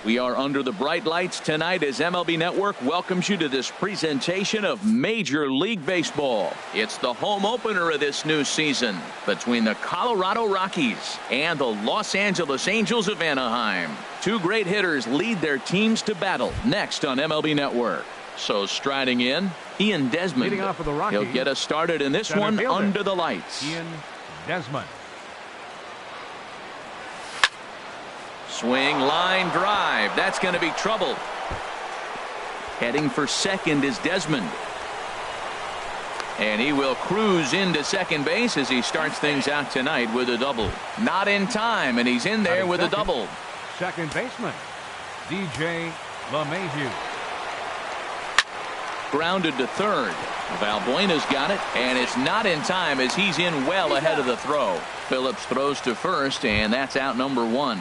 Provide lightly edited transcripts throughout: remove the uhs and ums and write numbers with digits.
We are under the bright lights tonight as MLB Network welcomes you to this presentation of Major League Baseball. It's the home opener of this new season between the Colorado Rockies and the Los Angeles Angels of Anaheim. Two great hitters lead their teams to battle next on MLB Network. So striding in, Ian Desmond. Leading off for the Rockies, he'll get us started in this one fielder, under the lights. Ian Desmond. Swing, line drive. That's going to be trouble. Heading for second is Desmond. And he will cruise into second base as he starts things out tonight with a double. Not in time, and he's in there with a double. Second baseman, DJ LeMahieu. Grounded to third. Valbuena's got it, and it's not in time as he's in well ahead of the throw. Phillips throws to first, and that's out number one.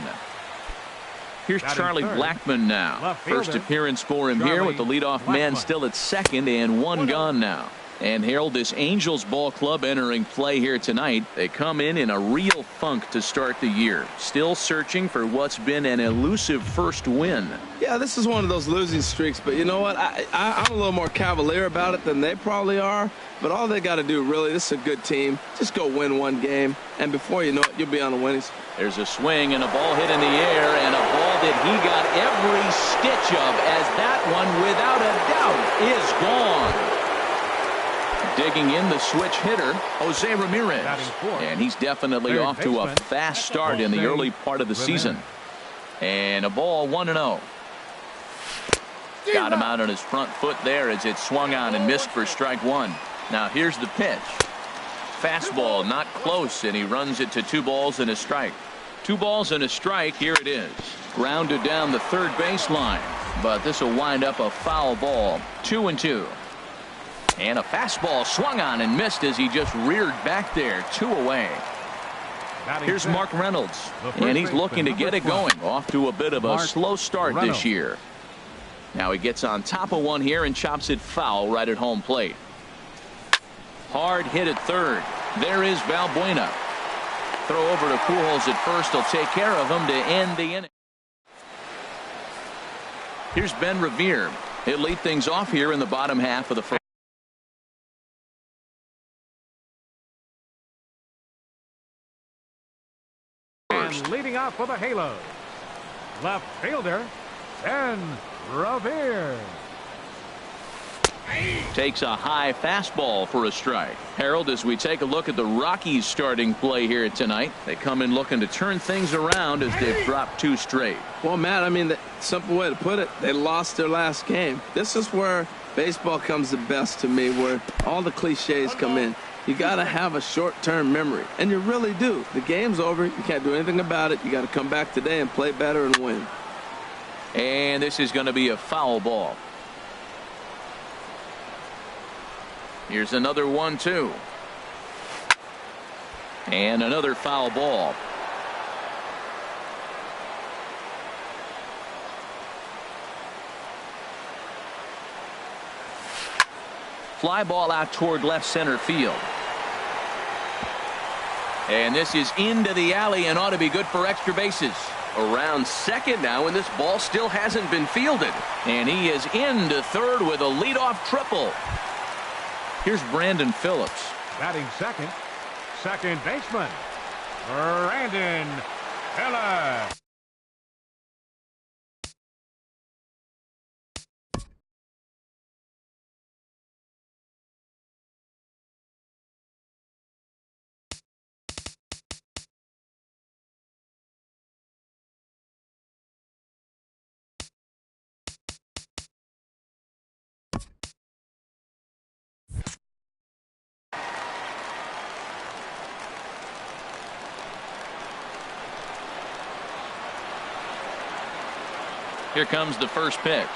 Here's Charlie Blackmon now. First appearance for him here with the leadoff man still at second and one gone now. And Harold, this Angels ball club entering play here tonight. They come in a real funk to start the year. Still searching for what's been an elusive first win. Yeah, this is one of those losing streaks, but you know what? I'm a little more cavalier about it than they probably are. But all they got to do, really, this is a good team. Just go win one game, and before you know it, you'll be on the winning side. There's a swing and a ball hit in the air, and a ball that he got every stitch of, as that one, without a doubt, is gone. Digging in the switch hitter, Jose Ramirez. And he's definitely off to a fast start in the early part of the season. And a ball 1-0. Got him out on his front foot there as it swung on and missed for strike one. Now here's the pitch. Fastball not close, and he runs it to 2 balls and a strike. 2 balls and a strike. Here it is. Grounded down the third baseline, but this will wind up a foul ball. 2-2. And a fastball swung on and missed as he just reared back there. 2 away. Here's Mark Reynolds, and he's looking to get it going. Off to a bit of a slow start this year. Now he gets on top of one here and chops it foul right at home plate. Hard hit at third. There is Valbuena. Throw over to Pujols at first. He'll take care of him to end the inning. Here's Ben Revere. He'll lead things off here in the bottom half of the first. And leading off for the Halos, left fielder Ben Revere. Takes a high fastball for a strike. Harold, as we take a look at the Rockies starting play here tonight, they come in looking to turn things around as they've dropped 2 straight. Well, Matt, I mean, the simple way to put it, they lost their last game. This is where baseball comes the best to me, where all the cliches come in. You got to have a short-term memory, and you really do. The game's over. You can't do anything about it. You got to come back today and play better and win. And this is going to be a foul ball. Here's another 1-2. And another foul ball. Fly ball out toward left center field. And this is into the alley and ought to be good for extra bases. Around second now, and this ball still hasn't been fielded. And he is into third with a leadoff triple. Here's Brandon Phillips. Batting second, second baseman, Brandon Phillips. Here comes the first pitch.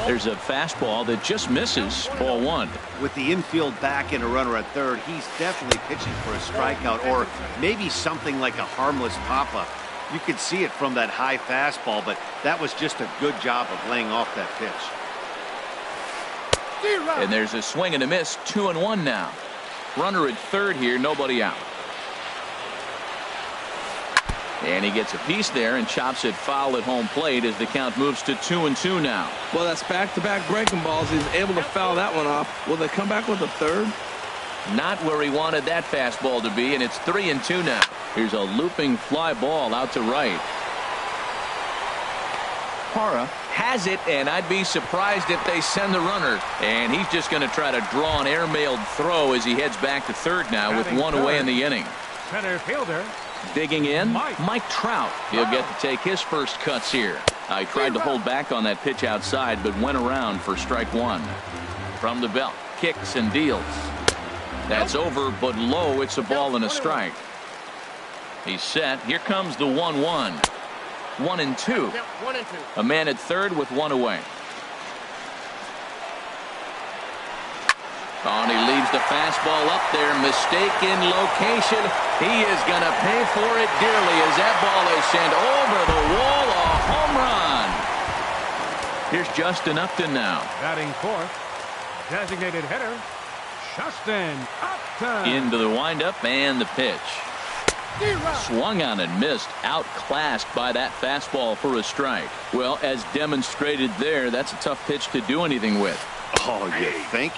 There's a fastball that just misses. Ball 1. With the infield back and a runner at third, he's definitely pitching for a strikeout or maybe something like a harmless pop-up. You could see it from that high fastball, but that was just a good job of laying off that pitch. And there's a swing and a miss. 2-1 now. Runner at third here, nobody out. And he gets a piece there and chops it foul at home plate as the count moves to 2-2 now. Well, that's back-to-back breaking balls. He's able to foul that one off. Will they come back with a third? Not where he wanted that fastball to be, and it's 3-2 now. Here's a looping fly ball out to right. Parra has it, and I'd be surprised if they send the runner. And he's just going to try to draw an airmailed throw as he heads back to third now with one away in the inning. Center fielder. Digging in, Mike Trout. He'll get to take his first cuts here. I tried to hold back on that pitch outside, but went around for strike one. From the belt, kicks and deals. That's over, but low. It's a ball and a strike. He's set. Here comes the 1-1. 1-2. A man at third with one away. Oh, and he leaves the fastball up there. Mistaken location. He is going to pay for it dearly as that ball is sent over the wall. A home run. Here's Justin Upton now. Batting fourth. Designated hitter, Justin Upton. Into the windup and the pitch. Swung on and missed. Outclassed by that fastball for a strike. Well, as demonstrated there, that's a tough pitch to do anything with. Oh, you think?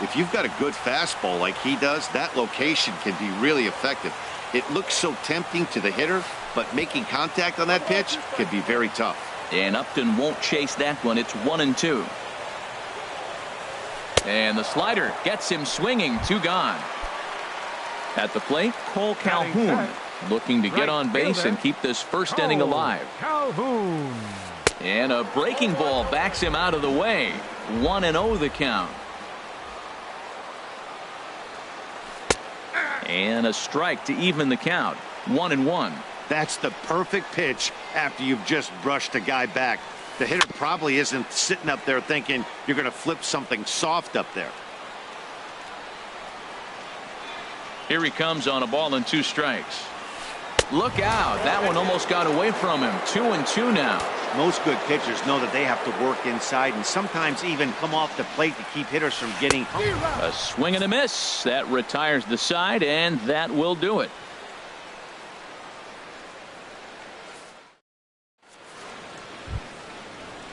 If you've got a good fastball like he does, that location can be really effective. It looks so tempting to the hitter, but making contact on that pitch can be very tough. And Upton won't chase that one. It's 1-2. And the slider gets him swinging. 2 gone. At the plate, Cole Calhoun looking to get on base and keep this first inning alive. Calhoun. And a breaking ball backs him out of the way. 1-0 the count. And a strike to even the count. 1-1. That's the perfect pitch after you've just brushed a guy back. The hitter probably isn't sitting up there thinking you're going to flip something soft up there. Here he comes on a ball and 2 strikes. Look out. That one almost got away from him. 2-2 now. Most good pitchers know that they have to work inside and sometimes even come off the plate to keep hitters from getting home. A swing and a miss. That retires the side, and that will do it.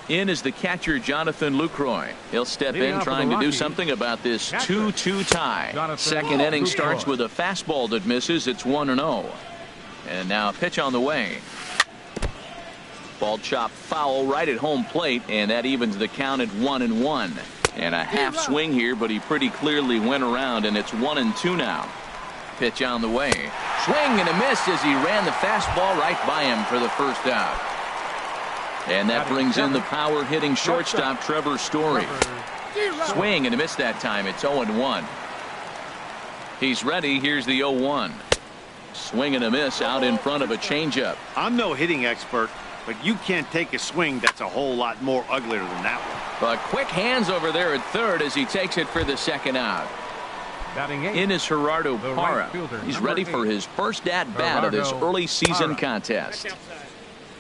In is the catcher, Jonathan Lucroy. He'll step in trying to do something about this 2-2 tie. Second inning starts with a fastball that misses. It's 1-0. And now a pitch on the way. Ball chopped foul right at home plate, and that evens the count at 1-1. And a half swing here, but he pretty clearly went around, and it's 1-2 now. Pitch on the way. Swing and a miss as he ran the fastball right by him for the first out. And that brings in the power hitting shortstop Trevor Story. Swing and a miss that time. It's 0-1. He's ready. Here's the 0-1. Swing and a miss out in front of a changeup. I'm no hitting expert, but you can't take a swing that's a whole lot more uglier than that one. But quick hands over there at third as he takes it for the second out. In is Gerardo Parra. He's ready for his first at-bat of this early season contest.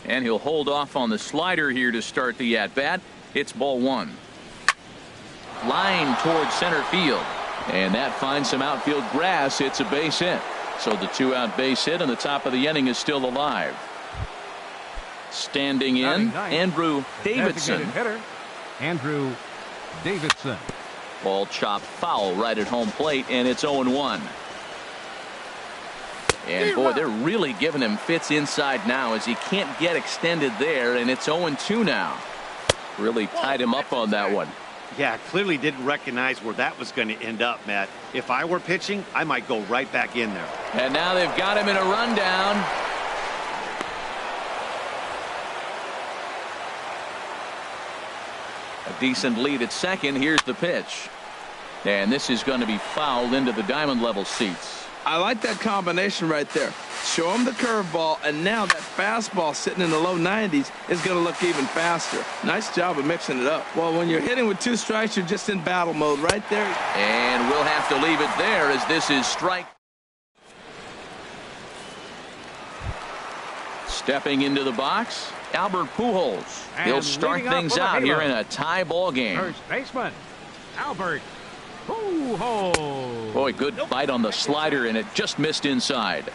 And he'll hold off on the slider here to start the at-bat. It's ball 1. Line towards center field. And that finds some outfield grass. It's a base hit. So the 2-out base hit, and the top of the inning is still alive. Standing in, Andrew Davidson. Andrew Davidson. Ball chopped foul right at home plate, and it's 0-1. And boy, they're really giving him fits inside now as he can't get extended there, and it's 0-2 now. Really tied him up on that one. Yeah, clearly didn't recognize where that was going to end up, Matt. If I were pitching, I might go right back in there. And now they've got him in a rundown. A decent lead at second. Here's the pitch. And this is going to be fouled into the diamond level seats. I like that combination right there. Show him the curveball, and now that fastball sitting in the low 90s is going to look even faster. Nice job of mixing it up. Well, when you're hitting with 2 strikes, you're just in battle mode right there. And we'll have to leave it there as this is strike. Stepping into the box, Albert Pujols. He'll start things out here in a tie ball game. First baseman, Albert Pujols. Boy, good bite on the slider, and it just missed inside.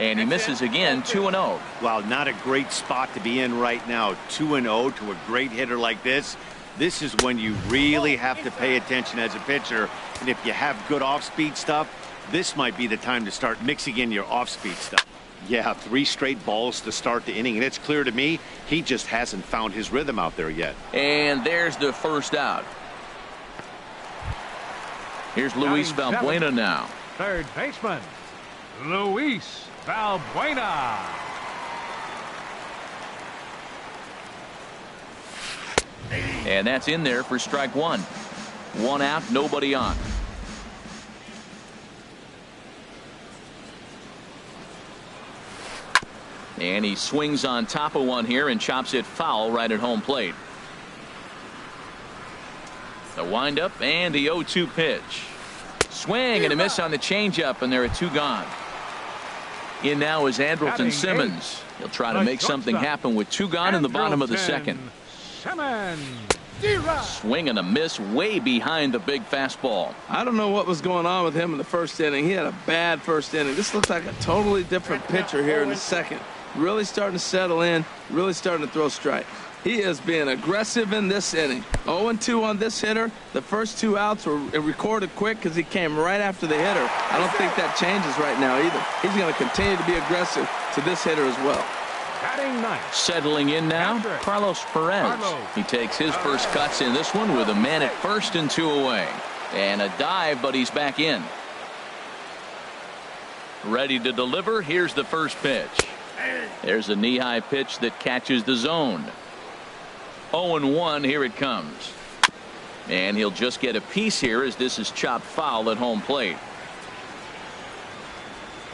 And he misses again, 2-0. Well, not a great spot to be in right now. 2-0 to a great hitter like this. This is when you really have to pay attention as a pitcher. And if you have good off-speed stuff, this might be the time to start mixing in your off-speed stuff. Yeah, 3 straight balls to start the inning, and it's clear to me he just hasn't found his rhythm out there yet. And there's the first out. Here's Luis Valbuena now. Third baseman, Luis Valbuena. And that's in there for strike 1. 1 out, nobody on. And he swings on top of one here and chops it foul right at home plate. The windup and the 0-2 pitch. Swing and a miss on the changeup, and there are 2 gone. In now is Andrelton Simmons. He'll try to make something happen with 2 gone in the bottom of the second. Swing and a miss way behind the big fastball. I don't know what was going on with him in the first inning. He had a bad first inning. This looks like a totally different pitcher here in the second. Really starting to settle in, really starting to throw strikes. He is being aggressive in this inning. 0-2 on this hitter. The first 2 outs were recorded quick because he came right after the hitter. I don't think that changes right now either. He's going to continue to be aggressive to this hitter as well. Batting ninth. Settling in now, Carlos Perez. He takes his first cuts in this one with a man at first and 2 away. And a dive, but he's back in. Ready to deliver. Here's the first pitch. There's a knee-high pitch that catches the zone. 0-1, here it comes. And he'll just get a piece here as this is chopped foul at home plate.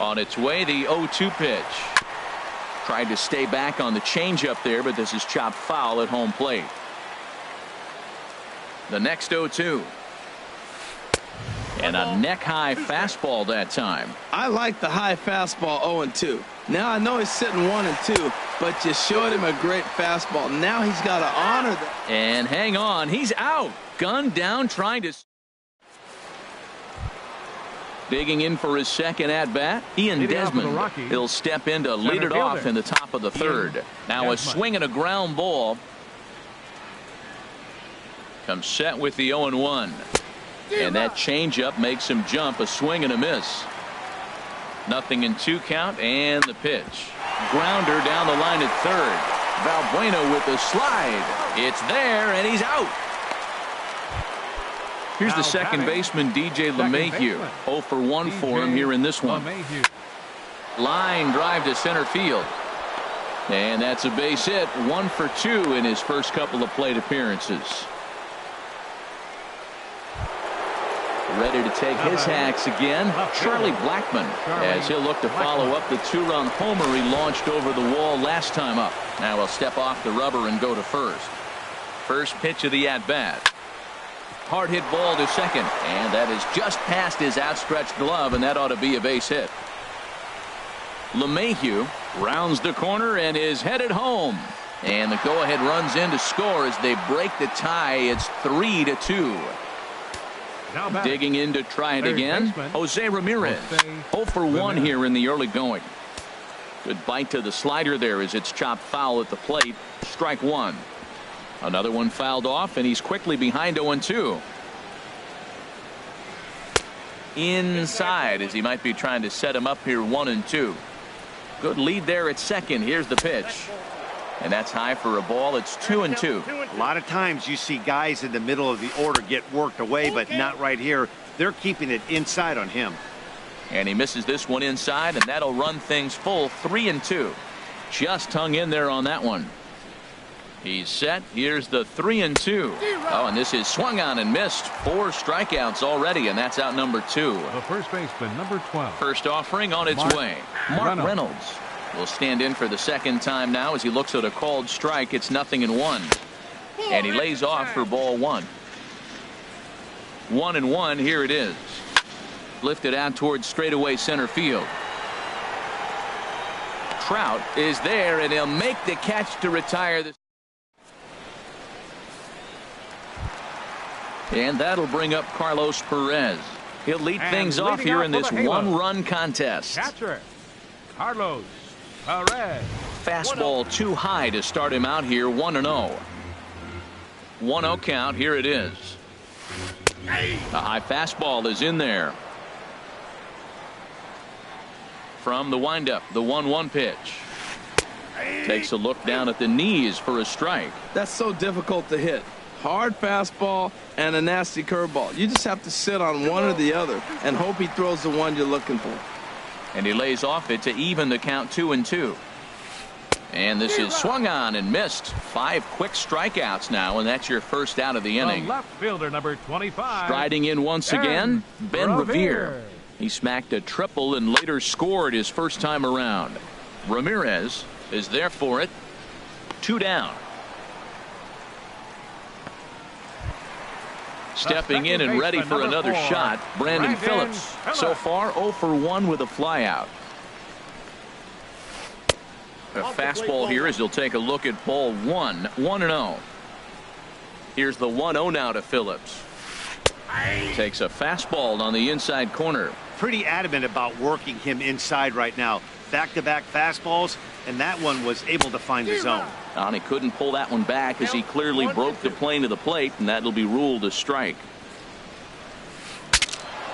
On its way, the 0-2 pitch. Tried to stay back on the changeup there, but this is chopped foul at home plate. The next 0-2. And a neck-high fastball that time. I like the high fastball 0-2. Now I know he's sitting 1-2, but you showed him a great fastball. Now he's got to honor that. And hang on, he's out. Gunned down, trying to. Digging in for his second at bat, Ian Desmond. He'll step in to lead it off in the top of the third. Now a swing and a ground ball. Comes set with the 0-1. And that changeup makes him jump. A swing and a miss. 0-2 count, and the pitch. Grounder down the line at third. Valbuena with the slide. It's there, and he's out. Here's the second baseman, DJ LeMahieu. 0 for 1 for him here in this one. Line drive to center field. And that's a base hit. 1 for 2 in his first couple of plate appearances. Ready to take his hacks again, Charlie Blackmon, as he'll look to follow up the 2-run homer he launched over the wall last time up. Now he'll step off the rubber and go to first. First pitch of the at-bat. Hard hit ball to second, and that is just past his outstretched glove, and that ought to be a base hit. LeMahieu rounds the corner and is headed home. And the go-ahead runs in to score as they break the tie. It's 3-2. Digging in to try it again, Jose Ramirez. 0 for 1 here in the early going. Good bite to the slider there as it's chopped foul at the plate. Strike 1. Another one fouled off, and he's quickly behind 0-2. Inside as he might be trying to set him up here 1-2. Good lead there at second. Here's the pitch. And that's high for a ball. It's 2-2. A lot of times you see guys in the middle of the order get worked away, but not right here. They're keeping it inside on him. And he misses this one inside, and that'll run things full. 3-2. Just hung in there on that one. He's set. Here's the 3-2. Oh, and this is swung on and missed. 4 strikeouts already, and that's out number 2. The first baseman, number 12. First offering on its way. Mark Reynolds will stand in for the second time now as he looks at a called strike. It's 0-1. And he lays off for ball 1. 1-1. Here it is. Lifted out towards straightaway center field. Trout is there, and he'll make the catch to retire this. And that'll bring up Carlos Perez. He'll lead things off here in this one-run contest. Catcher, Carlos Perez. Fastball too high to start him out here. 1-0. 1-0 count. Here it is. A high fastball is in there. From the windup, the 1-1 pitch. Takes a look down at the knees for a strike. That's so difficult to hit. Hard fastball and a nasty curveball. You just have to sit on one or the other and hope he throws the one you're looking for. And he lays off it to even the count 2-2. And this is swung on and missed. 5 quick strikeouts now, and that's your first out of the inning. The left fielder, number 25. Striding in once again, Ben Revere. He smacked a triple and later scored his first time around. Ramirez is there for it. 2 down. Stepping in and ready for another shot, Brandon Phillips. So far 0 for 1 with a flyout. A fastball here as he'll take a look at ball 1. 1-0. Here's the 1-0 now to Phillips. Takes a fastball on the inside corner. Pretty adamant about working him inside right now. Back-to-back fastballs, and that one was able to find the zone. And he couldn't pull that one back as he clearly broke the plane to the plate, and that'll be ruled a strike.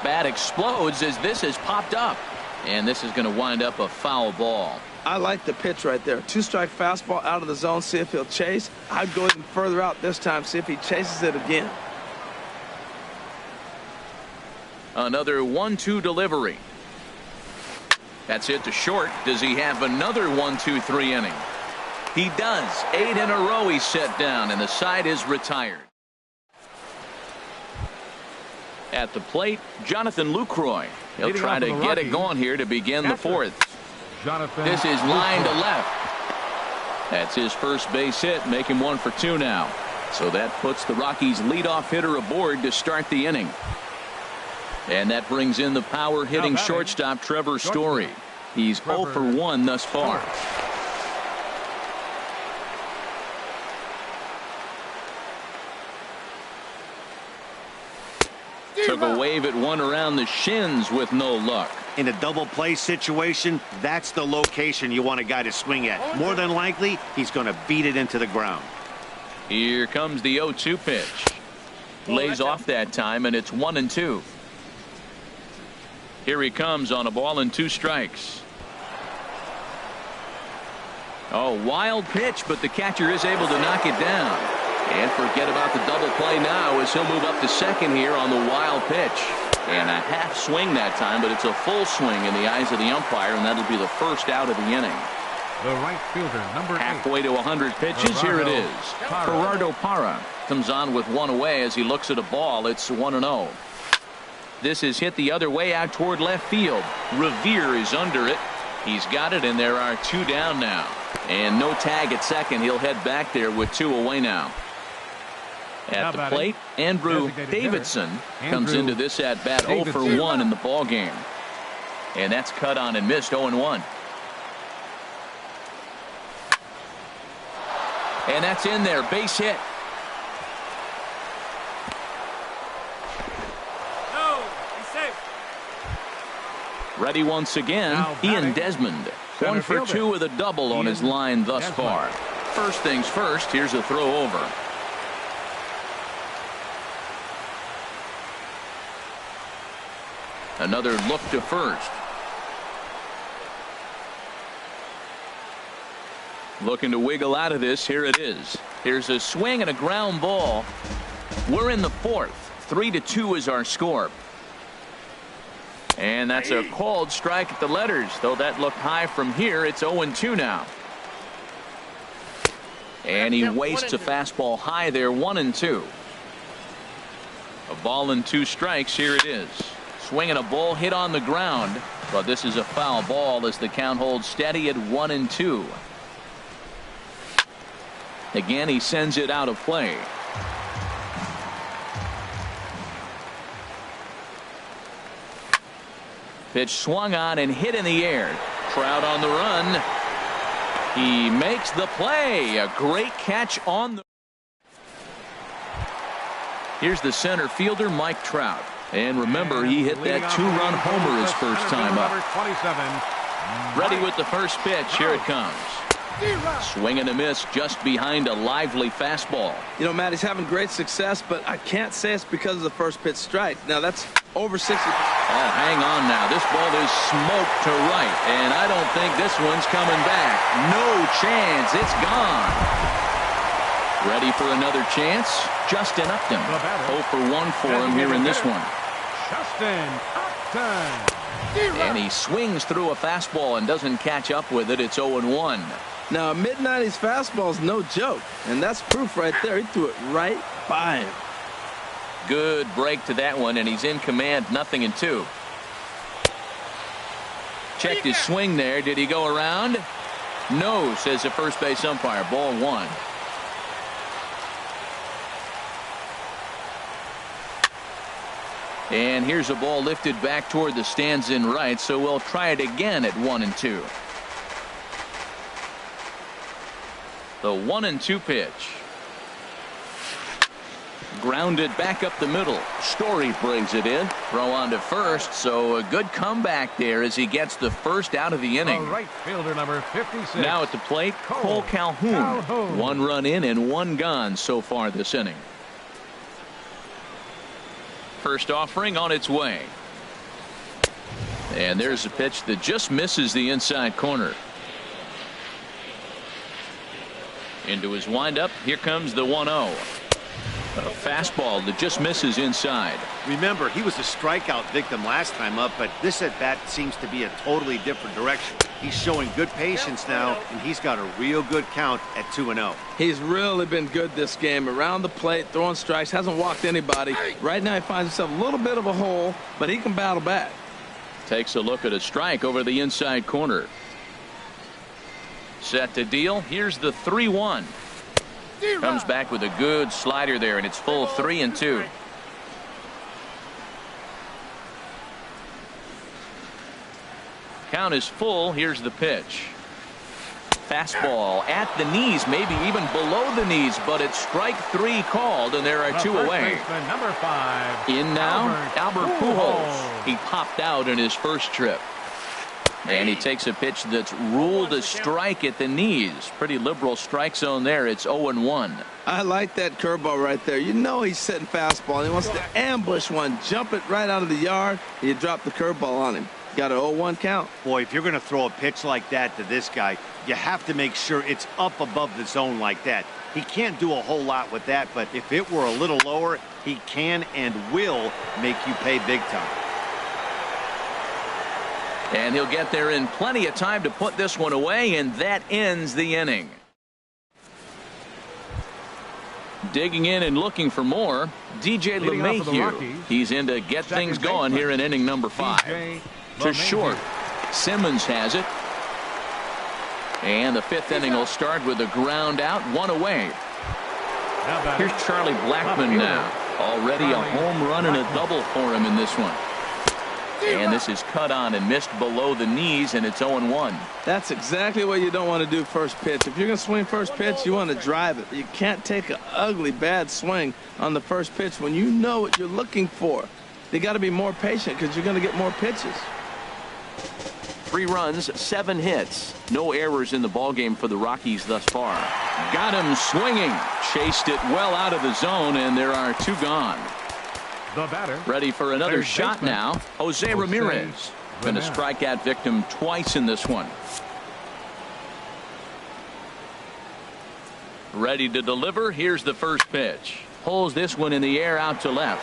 Bat explodes as this has popped up, and this is going to wind up a foul ball. I like the pitch right there. 2-strike fastball out of the zone. See if he'll chase. I'd go even further out this time. See if he chases it again. Another 1-2 delivery. That's it to short. Does he have another 1-2-3 inning? He does. 8 in a row he's set down, and the side is retired. At the plate, Jonathan Lucroy. He'll try to get it going here to begin the 4th. This is line to left. That's his first base hit, make him 1 for 2 now. So that puts the Rockies leadoff hitter aboard to start the inning. And that brings in the power hitting shortstop Trevor Story. He's 0 for 1 thus far. Took a wave at one around the shins with no luck. In a double play situation, that's the location you want a guy to swing at. More than likely, he's going to beat it into the ground. Here comes the 0-2 pitch. Lays off that time, and it's 1-2. Here he comes on a ball and 2 strikes. Oh, wild pitch, but the catcher is able to knock it down. And forget about the double play now as he'll move up to second here on the wild pitch. And a half swing that time, but it's a full swing in the eyes of the umpire, and that'll be the first out of the inning. The right fielder, number 8. Halfway to 100 pitches. Here it is. Gerardo Parra comes on with 1 away as he looks at a ball. It's 1-0. This is hit the other way out toward left field. Revere is under it. He's got it, and there are 2 down now. And no tag at second. He'll head back there with 2 away now. At the plate, Andrew Davidson comes into this at bat 0 for 1 in the ball game. And that's cut on and missed 0-1. And that's in there, base hit. No, he's safe. Ready once again, Ian Desmond. 1 for 2 with a double on his line thus far. First things first, here's a throw over. Another look to first. Looking to wiggle out of this. Here it is. Here's a swing and a ground ball. We're in the 4th. 3-2 is our score. And that's a called strike at the letters. Though that looked high from here, it's 0-2 now. And he wastes a fastball high there. 1-2. A ball and 2 strikes. Here it is. Swinging a ball hit on the ground, but this is a foul ball as the count holds steady at 1-2. Again, he sends it out of play. Pitch swung on and hit in the air. Trout on the run. He makes the play. A great catch on the. Here's the center fielder, Mike Trout. And remember, he hit that 2-run homer his first time up. Number 27, Ready with the first pitch. Here it comes. Swing and a miss just behind a lively fastball. You know, Matt, he's having great success, but I can't say it's because of the first pitch strike. Now, that's over 60. Oh, hang on now. This ball is smoked to right, and I don't think this one's coming back. No chance. It's gone. Ready for another chance? Justin Upton. 0 for 1 for him here in this one. Justin Upton. And he swings through a fastball and doesn't catch up with it. It's 0-1. Now, a mid-90s fastball is no joke, and that's proof right there. He threw it right by him. Good break to that one, and he's in command, 0-2. Checked his swing there. Did he go around? No, says the first base umpire. Ball 1. And here's a ball lifted back toward the stands in right, so we'll try it again at 1-2. The 1-2 pitch. Grounded back up the middle. Story brings it in. Throw on to first, so a good comeback there as he gets the first out of the inning. Right fielder number 56. Now at the plate, Cole Calhoun. 1 run in and 1 gone so far this inning. First offering on its way. And there's a pitch that just misses the inside corner. Into his windup. Here comes the 1-0. A fastball that just misses inside. Remember, he was a strikeout victim last time up, but this at bat seems to be a totally different direction. He's showing good patience now, and he's got a real good count at 2-0. He's really been good this game. Around the plate, throwing strikes, hasn't walked anybody. Right now he finds himself a little bit of a hole, but he can battle back. Takes a look at a strike over the inside corner. Set to deal. Here's the 3-1. Comes back with a good slider there, and it's full 3-2. Count is full. Here's the pitch. Fastball at the knees, maybe even below the knees, but it's strike 3 called, and there are 2 away. Number 5. In now, Albert Pujols. He popped out in his first trip. And he takes a pitch that's ruled a strike at the knees. Pretty liberal strike zone there. It's 0-1. I like that curveball right there. You know he's setting fastball, and he wants to ambush one, jump it right out of the yard, and you drop the curveball on him. Got an 0-1 count. Boy, if you're going to throw a pitch like that to this guy, you have to make sure it's up above the zone like that. He can't do a whole lot with that, but if it were a little lower, he can and will make you pay big time. And he'll get there in plenty of time to put this one away, and that ends the inning. Digging in and looking for more, DJ LeMahieu. He's in to get things going here in inning number 5. To short. Simmons has it. And the 5th inning will start with a ground out, 1 away. Here's Charlie Blackmon now. Already a home run and a double for him in this one. And this is cut on and missed below the knees, and it's 0-1. That's exactly what you don't want to do first pitch. If you're going to swing first pitch, you want to drive it. You can't take an ugly, bad swing on the first pitch when you know what you're looking for. You got to be more patient because you're going to get more pitches. 3 runs, 7 hits. No errors in the ballgame for the Rockies thus far. Got him swinging. Chased it well out of the zone, and there are 2 gone. The batter. Ready for another shot now. Jose Ramirez. Been a strikeout victim twice in this one. Ready to deliver. Here's the first pitch. Pulls this one in the air out to left.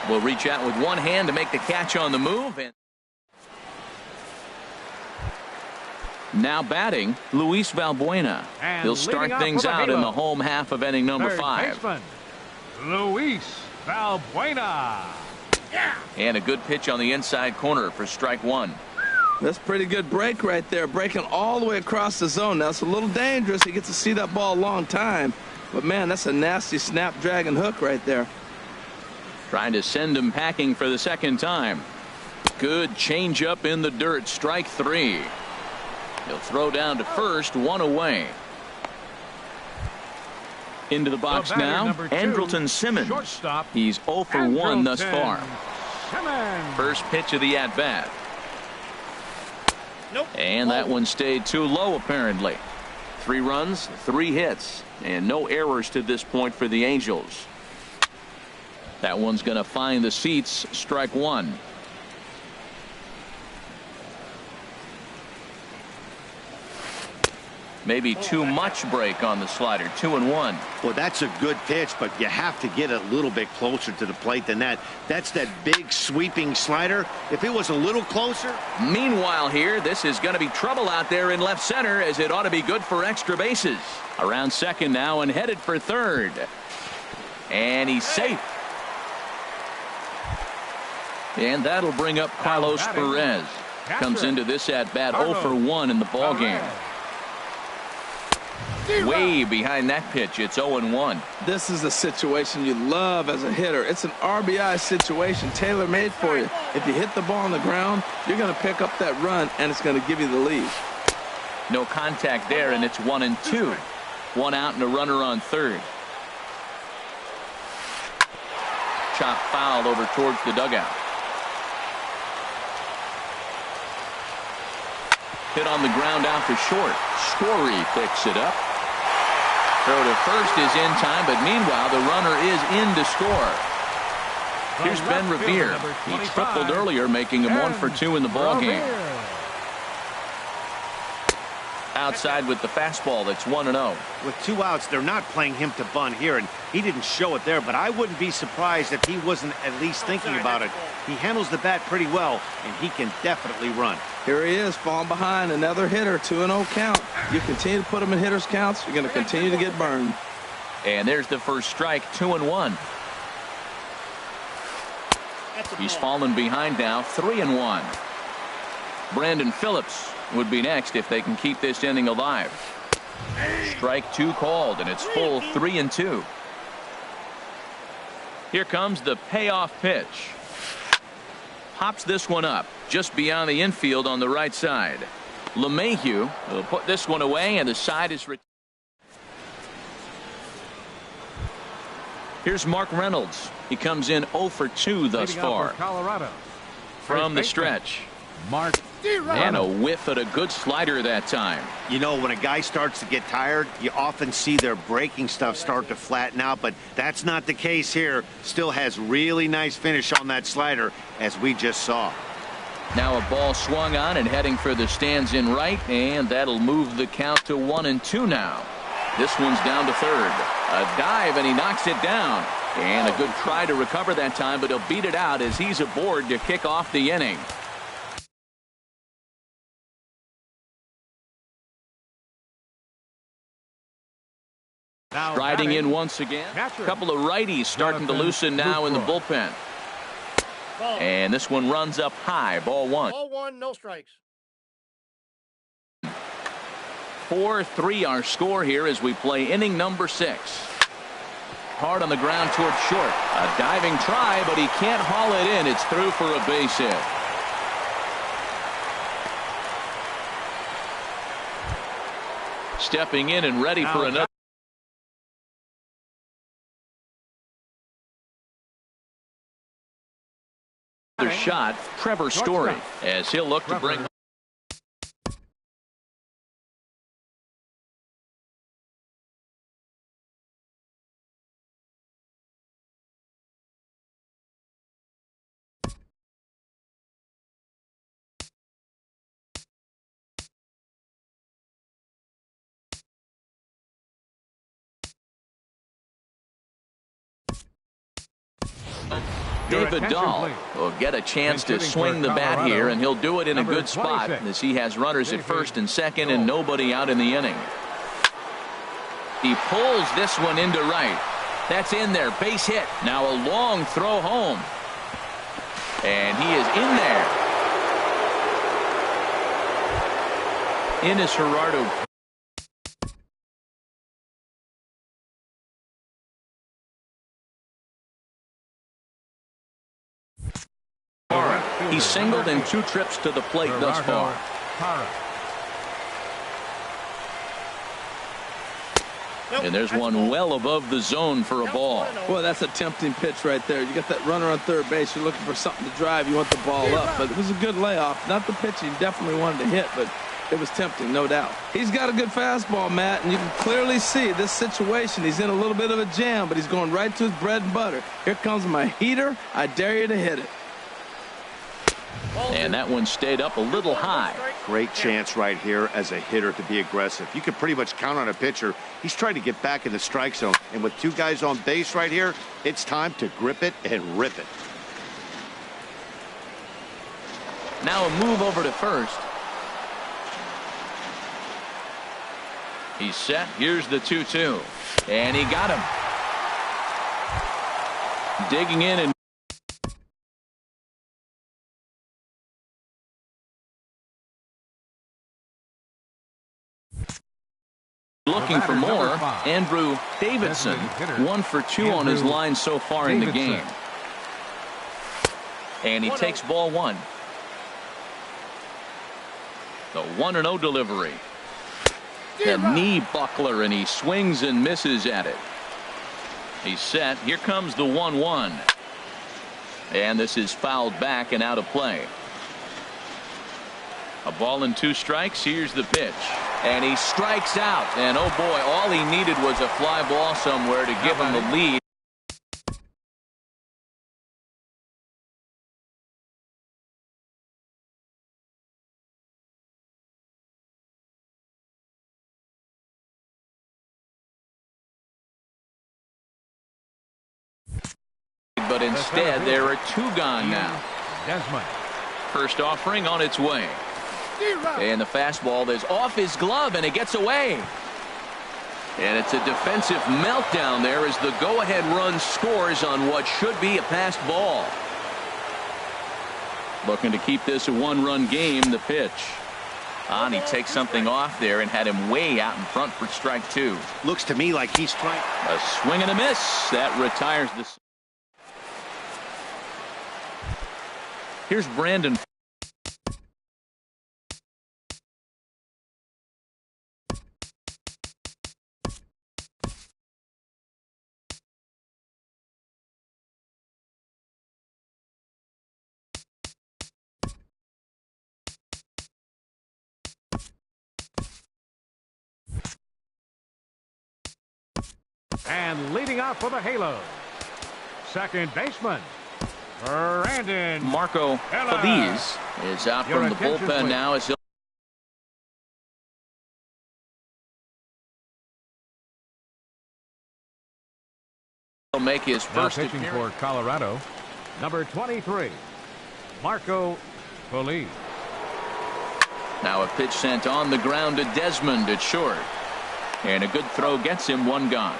Will reach out with one hand to make the catch on the move. And now batting, Luis Valbuena. He'll start things out in the home half of inning number 5. Luis Valbuena. And a good pitch on the inside corner for strike 1. That's a pretty good break right there, breaking all the way across the zone. Now it's a little dangerous. He gets to see that ball a long time, but man, that's a nasty snapdragon hook right there. Trying to send him packing for the second time. Good changeup in the dirt. Strike 3. He'll throw down to first, 1 away. Into the box now, Andrelton Simmons. Shortstop. He's 0 for 1 thus far. Simmons. First pitch of the at-bat. And that one stayed too low, apparently. 3 runs, 3 hits, and no errors to this point for the Angels. That one's going to find the seats. Strike 1. Maybe too much break on the slider. 2-1. Well, that's a good pitch, but you have to get a little bit closer to the plate than that. That's that big sweeping slider. If it was a little closer. Meanwhile here, this is going to be trouble out there in left center, as it ought to be good for extra bases. Around second now and headed for third. And he's safe. And that'll bring up Carlos Perez. Comes into this at bat 0 for 1 in the ball game. Way behind that pitch. It's 0-1. This is a situation you love as a hitter. It's an RBI situation tailor-made for you. If you hit the ball on the ground, you're going to pick up that run, and it's going to give you the lead. No contact there, and it's 1-2. 1 out and a runner on third. Chop foul over towards the dugout. Hit on the ground out to short. Story picks it up. Throw to first is in time, but meanwhile the runner is in to score. Here's Ben Revere. He tripled earlier, making him 1 for 2 in the ball game. Outside with the fastball. That's 1-0. With 2 outs, they're not playing him to bunt here, and he didn't show it there, but I wouldn't be surprised if he wasn't at least thinking about it. He handles the bat pretty well, and he can definitely run. Here he is, falling behind. Another hitter, 2-0 count. You continue to put him in hitters' counts, you're going to continue to get burned. And there's the first strike. 2-1. He's fallen behind now. 3-1. Brandon Phillips would be next if they can keep this inning alive. Strike 2 called, and it's full 3-2. Here comes the payoff pitch. Pops this one up just beyond the infield on the right side. LeMahieu will put this one away, and the side is. Here's Mark Reynolds. He comes in 0 for 2 thus far. Colorado. From the stretch. Mark. And a whiff at a good slider that time. You know, when a guy starts to get tired, you often see their breaking stuff start to flatten out, but that's not the case here. Still has really nice finish on that slider, as we just saw. Now a ball swung on and heading for the stands in right, and that'll move the count to 1-2 now. This one's down to third. A dive, and he knocks it down. And a good try to recover that time, but he'll beat it out as he's aboard to kick off the inning. Striding in once again. A couple of righties starting to loosen now in the bullpen. And this one runs up high. Ball 1. Ball 1, no strikes. 4-3 our score here as we play inning number 6. Hard on the ground towards short. A diving try, but he can't haul it in. It's through for a base hit. Stepping in and ready for another shot, Trevor Story, as he'll look to bring. David Dahl will get a chance to swing the bat here, and he'll do it in a good spot as he has runners at first and second and nobody out in the inning. He pulls this one into right. That's in there. Base hit. Now a long throw home. And he is in there. Ines Gerardo. He's singled in 2 trips to the plate thus far. And there's one well above the zone for a ball. Well, that's a tempting pitch right there. You got that runner on third base. You're looking for something to drive. You want the ball up. But it was a good layoff. Not the pitch he definitely wanted to hit, but it was tempting, no doubt. He's got a good fastball, Matt, and you can clearly see this situation. He's in a little bit of a jam, but he's going right to his bread and butter. Here comes my heater. I dare you to hit it. And that one stayed up a little high. Great chance right here as a hitter to be aggressive. You can pretty much count on a pitcher. He's trying to get back in the strike zone. And with two guys on base right here, it's time to grip it and rip it. Now a move over to first. He's set. Here's the 2-2. And he got him. Digging in and looking for more. Andrew Davidson, 1 for 2 on his line so far in the game. And he takes ball 1. The 1-0 delivery. The knee buckler, and he swings and misses at it. He's set. Here comes the 1-1. And this is fouled back and out of play. A ball and 2 strikes. Here's the pitch. And he strikes out. And oh boy, all he needed was a fly ball somewhere to give him the lead. But instead, there are 2 gone now. Desmond. First offering on its way. And the fastball is off his glove, and it gets away. And it's a defensive meltdown there as the go-ahead run scores on what should be a passed ball. Looking to keep this a 1-run game. The pitch. And he takes something off there and had him way out in front for strike 2. Looks to me like he's trying. A swing and a miss. That retires the. Here's Brandon. And leading off for the Halos, second baseman, Brandon Marco Feliz is out from the bullpen now as he'll make his first pitching for Colorado, number 23, Marco Feliz. Now a pitch sent on the ground to Desmond at short. And a good throw gets him 1 gone.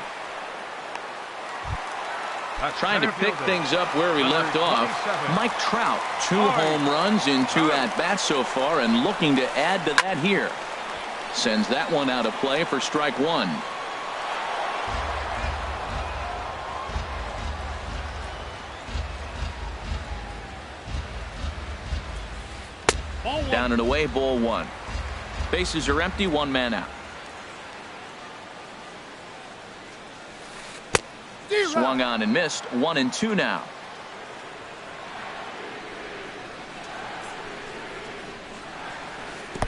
Trying to pick things up where he left off. Mike Trout, 2 home runs in 2 at-bats so far, and looking to add to that here. Sends that one out of play for strike 1. Down and away, ball 1. Bases are empty, 1 man out. Swung on and missed. 1-2 now.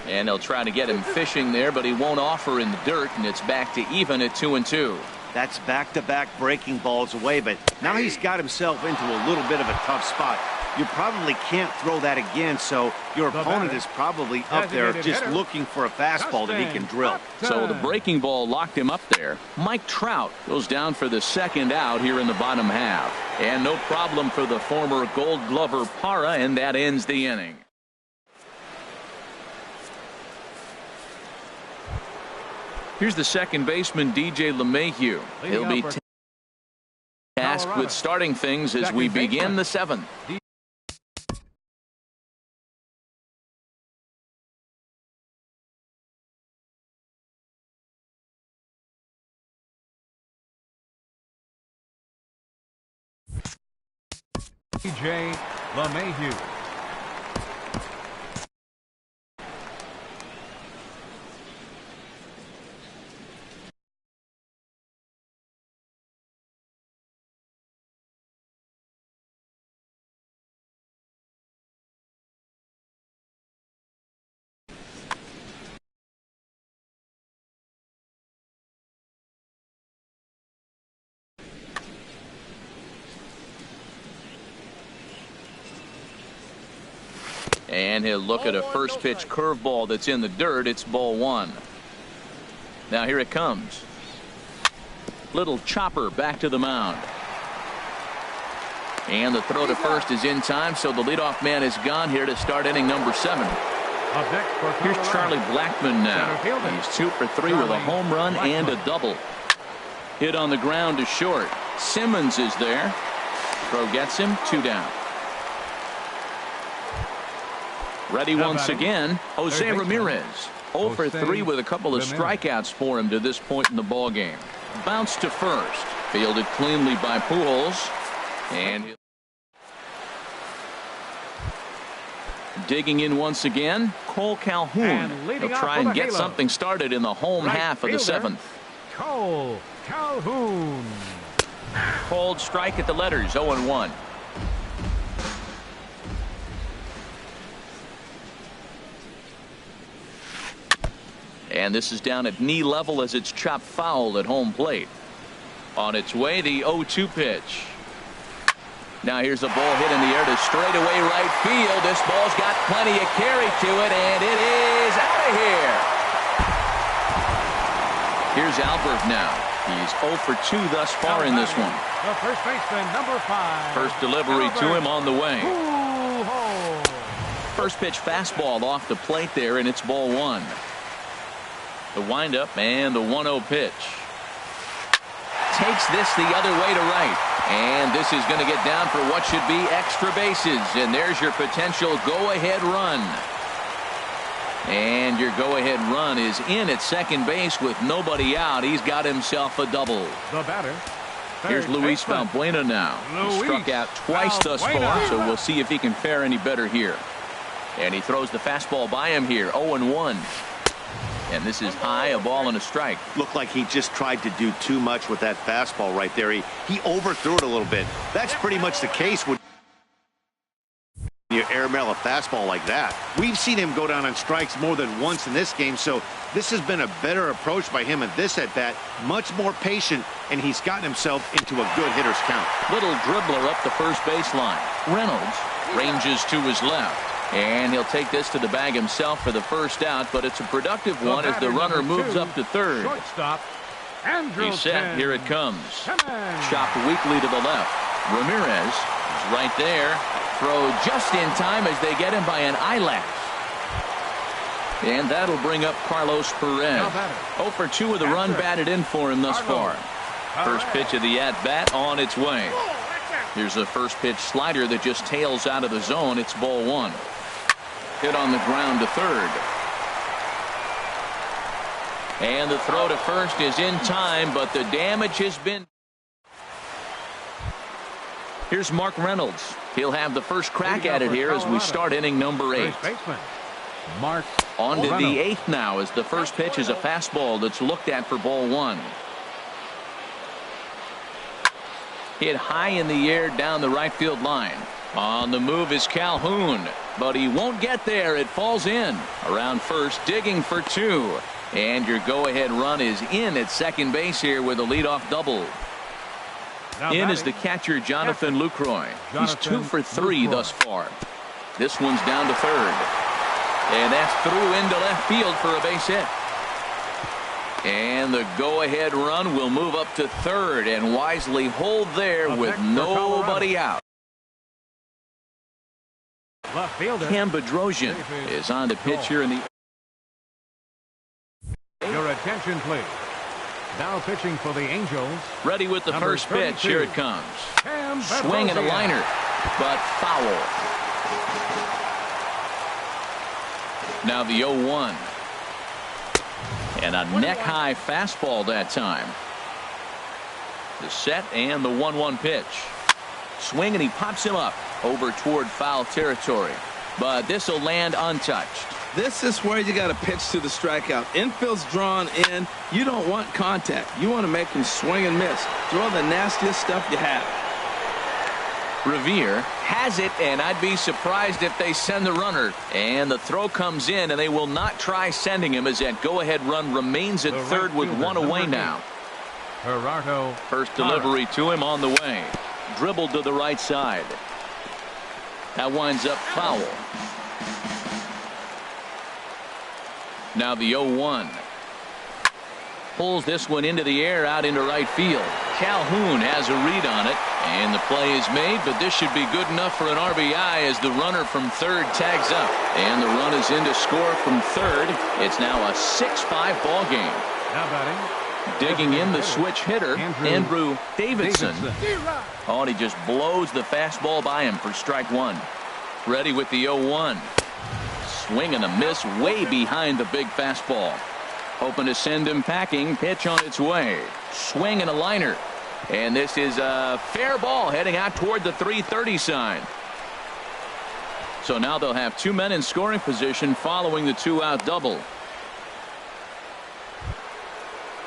And they'll try to get him fishing there, but he won't offer in the dirt, and it's back to even at 2-2. That's back-to-back breaking balls away, but now he's got himself into a little bit of a tough spot. You probably can't throw that again, so your opponent is probably up there just looking for a fastball that he can drill. So the breaking ball locked him up there. Mike Trout goes down for the second out here in the bottom half. And no problem for the former Gold Glover Parra, and that ends the inning. Here's the second baseman, DJ LeMahieu. He'll be tasked with starting things as we begin the 7th. DJ LeMahieu. And he'll look at a first pitch curveball that's in the dirt. It's ball one. Now here it comes. Little chopper back to the mound. And the throw to first is in time, so the leadoff man is gone here to start inning number 7. Here's Charlie Blackmon now. He's 2 for 3 with a home run and a double. Hit on the ground to short. Simmons is there. Throw gets him, 2 down. Ready once again, Jose Ramirez. 0 for 3 with a couple of strikeouts for him to this point in the ball game. Bounce to first. Fielded cleanly by Pujols. And digging in once again, Cole Calhoun. He'll try and get something started in the home half of the 7th. Cole Calhoun. Cold strike at the letters, 0-1. And this is down at knee level as it's chopped foul at home plate. On its way, the 0-2 pitch. Now here's a ball hit in the air to straightaway right field. This ball's got plenty of carry to it, and it is out of here. Here's Albert now. He's 0 for 2 thus far in this one. The first baseman, number 5. First delivery to him on the way. Pujols. First pitch fastball off the plate there, and it's ball 1. The windup and the 1-0 pitch. Takes this the other way to right. And this is going to get down for what should be extra bases. And there's your potential go-ahead run. And your go-ahead run is in at second base with nobody out. He's got himself a double. The batter. Here's Luis Valbuena now. He struck out twice thus far, so we'll see if he can fare any better here. And he throws the fastball by him here, 0-1. And this is high, a ball and a strike. Looked like he just tried to do too much with that fastball right there. He overthrew it a little bit. That's pretty much the case when you airmail a fastball like that. We've seen him go down on strikes more than once in this game, so this has been a better approach by him at this at-bat. Much more patient, and he's gotten himself into a good hitter's count. Little dribbler up the first baseline. Reynolds ranges to his left. And he'll take this to the bag himself for the first out, but it's a productive one as the runner moves up to third. Shortstop, He's set. Here it comes. Chopped weakly to the left. Ramirez is right there. Throw just in time as they get him by an eyelash. And that'll bring up Carlos Perez. 0 for 2 with a run batted in for him thus far. First pitch of the at-bat on its way. Here's a first pitch slider that just tails out of the zone. It's ball 1. Hit on the ground to third. And the throw to first is in time, but the damage has been. Here's Mark Reynolds. He'll have the first crack at it here as we start inning number 8. Mark on to the 8th now as the first pitch is a fastball that's looked at for ball 1. Hit high in the air down the right field line. On the move is Calhoun, but he won't get there. It falls in. Around first, digging for 2. And your go-ahead run is in at second base here with a leadoff double. In is the catcher, Jonathan Lucroy. He's 2 for 3 thus far. This one's down to third. And that's through into left field for a base hit. And the go-ahead run will move up to third and wisely hold there with nobody out. Cam Bedrosian is on the pitch here in the. Your attention, please. Now pitching for the Angels. Ready with the first pitch. Here it comes. Swing and a liner, but foul. Now the 0-1. And a neck-high fastball that time. The set and the 1-1 pitch. Swing and he pops him up over toward foul territory. But this will land untouched. This is where you got to pitch to the strikeout. Infield's drawn in. You don't want contact. You want to make him swing and miss. Throw the nastiest stuff you have. Revere has it, and I'd be surprised if they send the runner. And the throw comes in, and they will not try sending him as that go-ahead run remains at third with 1 away now. Gerardo. First delivery to him on the way. Dribbled to the right side. That winds up foul. Now the 0-1. Pulls this one into the air out into right field. Calhoun has a read on it, and the play is made, but this should be good enough for an RBI as the runner from third tags up, and the run is in to score from third. It's now a 6-5 ball game. Now batting. Digging in the switch hitter, Andrew Davidson. Oh, and he just blows the fastball by him for strike one. Ready with the 0-1. Swing and a miss way behind the big fastball. Hoping to send him packing. Pitch on its way. Swing and a liner. And this is a fair ball heading out toward the 330 sign. So now they'll have two men in scoring position following the two-out double.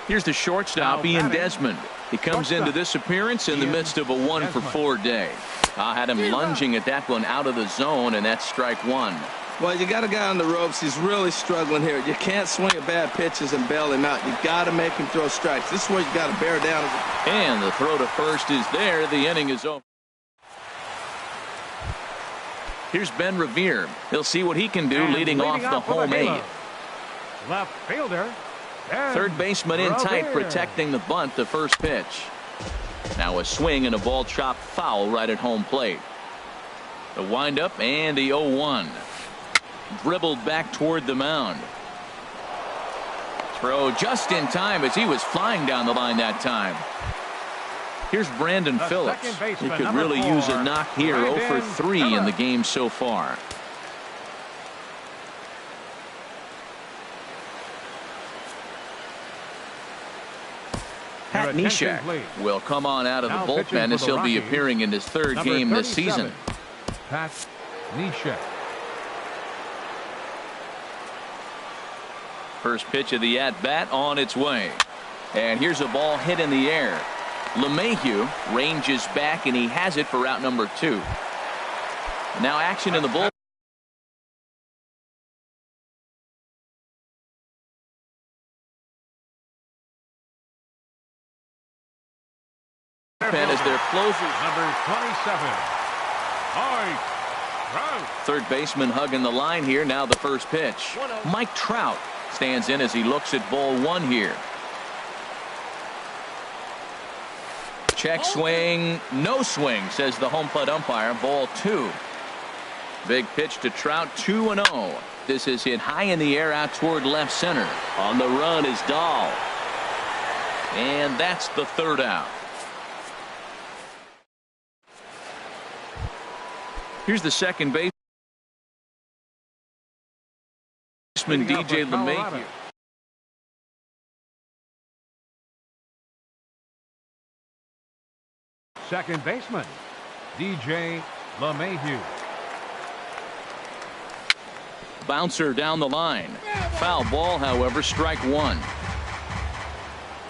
Here's the shortstop, Ian Desmond. He comes into this appearance in the midst of a 1-for-4 day. I had him lunging at that one out of the zone, and that's strike one. Well, you got a guy on the ropes. He's really struggling here. You can't swing at bad pitches and bail him out. You got to make him throw strikes. This is where you got to bear down. And the throw to first is there. The inning is over. Here's Ben Revere. He'll see what he can do leading off the home eight. Left fielder. Third baseman in tight, protecting the bunt. The first pitch. Now a swing and a ball chopped foul right at home plate. The windup and the 0-1. Dribbled back toward the mound. Throw just in time as he was flying down the line that time. Here's Brandon Phillips. He could really use a knock here. 0-for-3 in the game so far. Pat Neshek will come on out of the bullpen as he'll be appearing in his third game this season. Pat Neshek. First pitch of the at-bat on its way. And here's a ball hit in the air. LeMahieu ranges back, and he has it for out number 2. Now action in the bullpen. As their closers. Number 27. Mike Trout. Third baseman hugging the line here. Now the first pitch. Mike Trout stands in as he looks at ball one here. Check swing. No swing, says the home plate umpire. Ball 2. Big pitch to Trout. 2-0. This is hit high in the air out toward left center. On the run is Dahl. And that's the third out. Here's the second baseman, DJ LeMahieu. Second baseman, DJ LeMahieu. Bouncer down the line. Foul ball, however, strike one.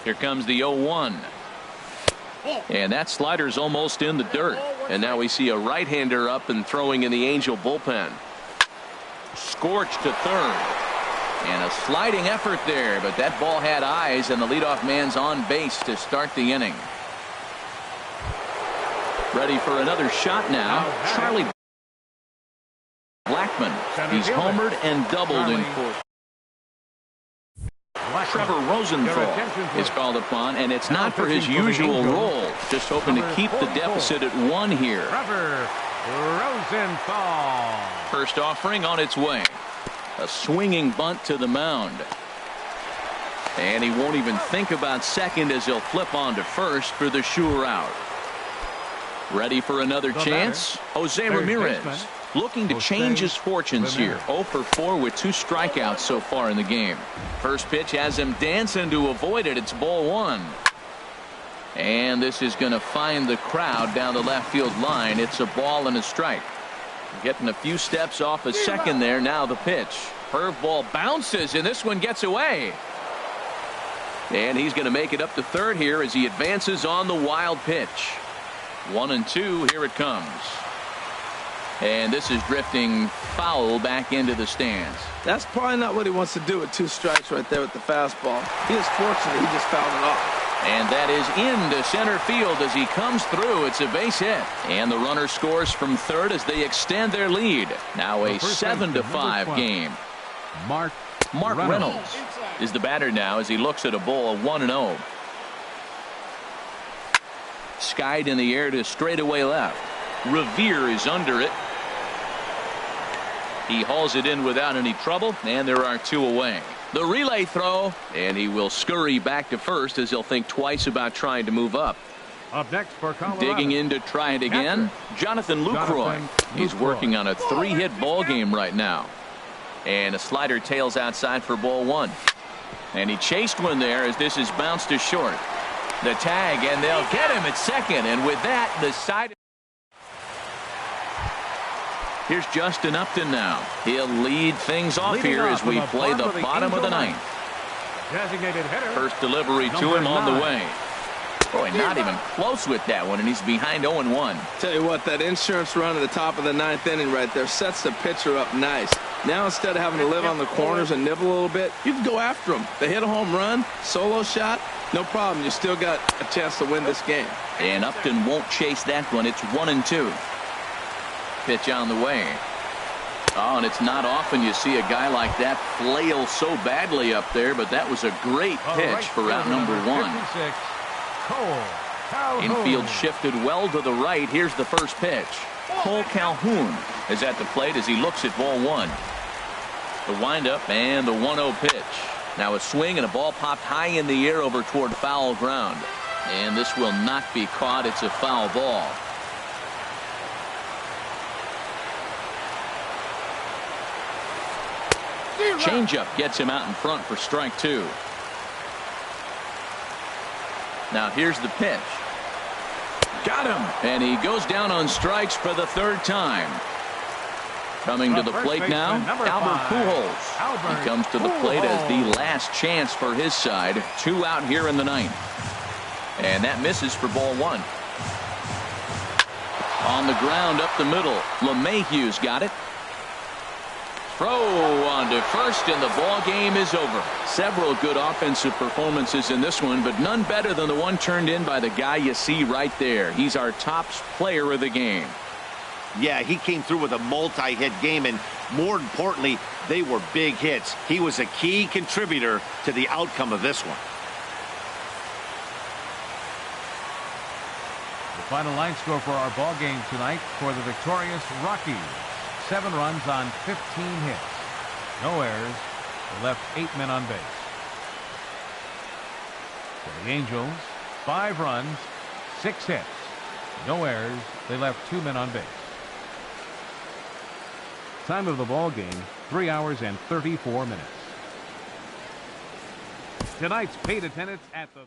Here comes the 0-1. And that slider's almost in the dirt. And now we see a right-hander up and throwing in the Angel bullpen. Scorched to third. And a sliding effort there, but that ball had eyes, and the leadoff man's on base to start the inning. Ready for another shot now. Charlie Blackmon. He's homered and doubled in fourth. Trevor Rosenthal is called upon, and it's not for his usual role. Just hoping to keep the deficit at 1 here. Trevor Rosenthal. First offering on its way. A swinging bunt to the mound. And he won't even think about second as he'll flip on to first for the sure out. Ready for another chance? Jose Ramirez looking to change his fortunes here. 0-for-4 with 2 strikeouts so far in the game. First pitch has him dancing to avoid it. It's ball 1. And this is going to find the crowd down the left field line. It's a ball and a strike. Getting a few steps off a second there. Now the pitch. Curveball bounces, and this one gets away. And he's going to make it up to third here as he advances on the wild pitch. 1-2. Here it comes. And this is drifting foul back into the stands. That's probably not what he wants to do with 2 strikes right there with the fastball. He is fortunate he just fouled it off. And that is into center field as he comes through. It's a base hit. And the runner scores from third as they extend their lead. Now a 7-5 game. Mark Mark Reynolds is the batter now as he looks at a ball 1-0. Skied in the air to straightaway left. Revere is under it. He hauls it in without any trouble, and there are 2 away. The relay throw, and he will scurry back to first as he'll think twice about trying to move up. Up next for Colorado. Digging in to try it again, Jonathan Lucroy. He's working on a 3-hit ball game right now. And a slider tails outside for ball 1. And he chased one there as this is bounced to short. The tag, and they'll get him at second. And with that, the side. Here's Justin Upton now. He'll lead things off Leading here off as we from the play the bottom of the ninth. Designated hitter. First delivery to him on the way. Boy, not even close with that one, and he's behind 0-1. Tell you what, that insurance run at the top of the 9th inning right there sets the pitcher up nice. Now instead of having to live on the corners and nibble a little bit, you can go after them. They hit a home run, solo shot, no problem. You still got a chance to win this game. And Upton won't chase that one. It's 1-2. Pitch on the way. Oh, and it's not often you see a guy like that flail so badly up there, but that was a great pitch for out number 1. 56, Cole Calhoun. Infield shifted well to the right. Here's the first pitch. Cole Calhoun is at the plate as he looks at ball 1. The windup and the 1-0 pitch. Now a swing and a ball popped high in the air over toward foul ground. And this will not be caught. It's a foul ball. Changeup gets him out in front for strike 2. Now here's the pitch. Got him. And he goes down on strikes for the 3rd time. Coming to the plate now, Albert Pujols. He comes to the plate as the last chance for his side. 2 out here in the 9th. And that misses for ball 1. On the ground up the middle. LeMahieu's got it. Throw on to first, and the ball game is over. Several good offensive performances in this one, but none better than the one turned in by the guy you see right there. He's our top player of the game. Yeah, he came through with a multi-hit game, and more importantly, they were big hits. He was a key contributor to the outcome of this one. The final line score for our ball game tonight for the victorious Rockies. 7 runs on 15 hits. No errors. They left 8 men on base. For the Angels, 5 runs, 6 hits. No errors. They left 2 men on base. Time of the ball game, 3 hours and 34 minutes. Tonight's paid attendance at the